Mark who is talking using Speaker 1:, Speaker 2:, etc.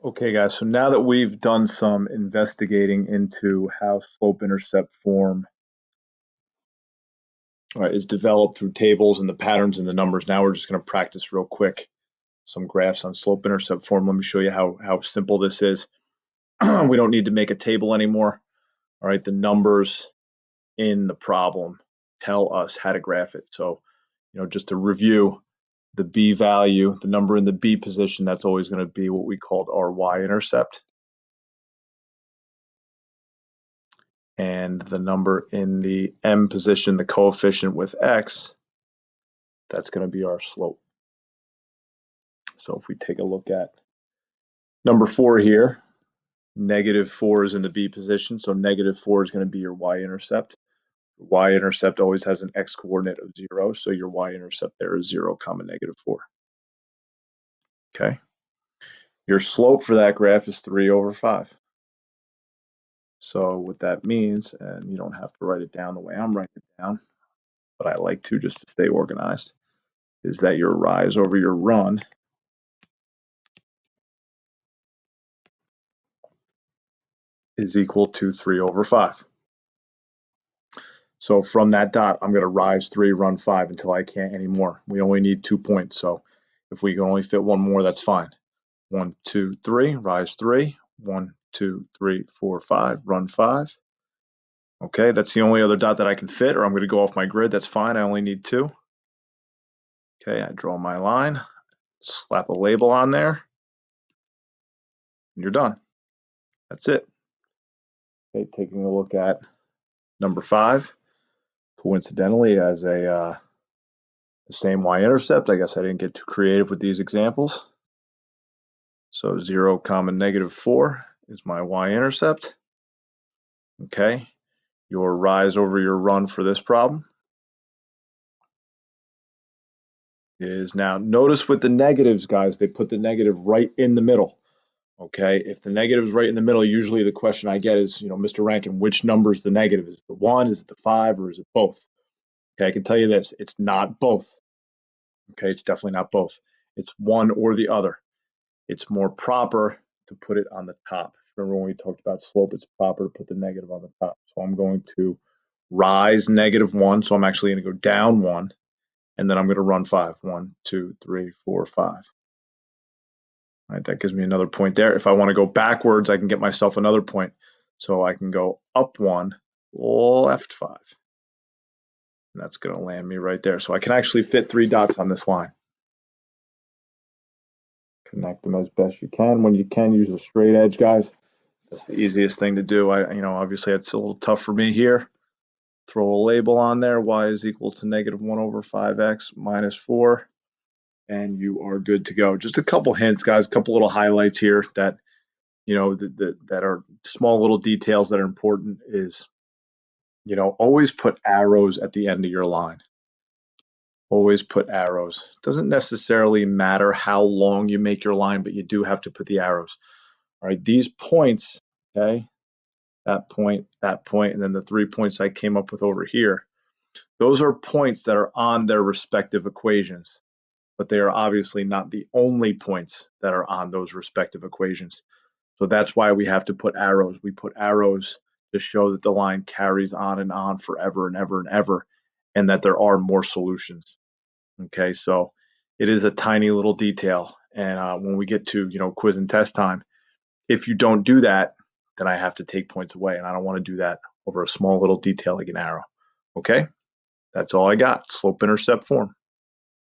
Speaker 1: Okay, guys, so now that we've done some investigating into how slope-intercept form is developed through tables and the patterns and the numbers, now we're just going to practice real quick some graphs on slope-intercept form. Let me show you how simple this is. We don't need to make a table anymore. All right, the numbers in the problem tell us how to graph it. So, just to review, the B value, the number in the B position, that's always going to be what we called our y-intercept. And the number in the M position, the coefficient with X, that's going to be our slope. So if we take a look at number 4 here, -4 is in the B position, so -4 is going to be your y-intercept. Y-intercept always has an X coordinate of 0, so your y-intercept there is 0, -4. Okay. Your slope for that graph is 3/5. So what that means, and you don't have to write it down the way I'm writing it down, but I like to just to stay organized, is that your rise over your run is equal to 3/5. So from that dot, I'm going to rise 3, run 5 until I can't anymore. We only need 2 points. So if we can only fit one more, that's fine. 1, 2, 3, rise 3. 1, 2, 3, 4, 5, run 5. Okay, that's the only other dot that I can fit, or I'm going to go off my grid. That's fine. I only need 2. Okay, I draw my line, slap a label on there, and you're done. That's it. Okay, taking a look at number 5. Coincidentally, as the same y-intercept. I guess I didn't get too creative with these examples. So 0, -4 is my y-intercept. Okay, your rise over your run for this problem is, now notice with the negatives, guys, they put the negative right in the middle. Okay, if the negative is right in the middle, usually the question I get is, Mr. Rankin, which number is the negative? Is it the 1, is it the 5, or is it both? Okay, I can tell you this, it's not both. Okay, it's definitely not both. It's one or the other. It's more proper to put it on the top. Remember when we talked about slope, it's proper to put the negative on the top. So I'm going to rise -1, so I'm actually going to go down 1, and then I'm going to run 5. 1, 2, 3, 4, 5. All right, that gives me another point there. If I want to go backwards, I can get myself another point. So I can go up 1, left 5. And that's going to land me right there. So I can actually fit 3 dots on this line. Connect them as best you can. When you can, use a straight edge, guys. That's the easiest thing to do. Obviously it's a little tough for me here. Throw a label on there. Y is equal to -1/5x -4, and you are good to go. Just a couple hints, guys. A couple little highlights here that that are small little details that are important. Is always put arrows at the end of your line. Always put arrows. Doesn't necessarily matter how long you make your line, but you do have to put the arrows. All right, these points, okay, that point, and then the 3 points I came up with over here, those are points that are on their respective equations, but they are obviously not the only points that are on those respective equations. So that's why we have to put arrows. We put arrows to show that the line carries on and on forever and ever and ever, and that there are more solutions. Okay, so it is a tiny little detail. And when we get to quiz and test time, if you don't do that, then I have to take points away, and I don't want to do that over a small little detail like an arrow. Okay, that's all I got. Slope intercept form.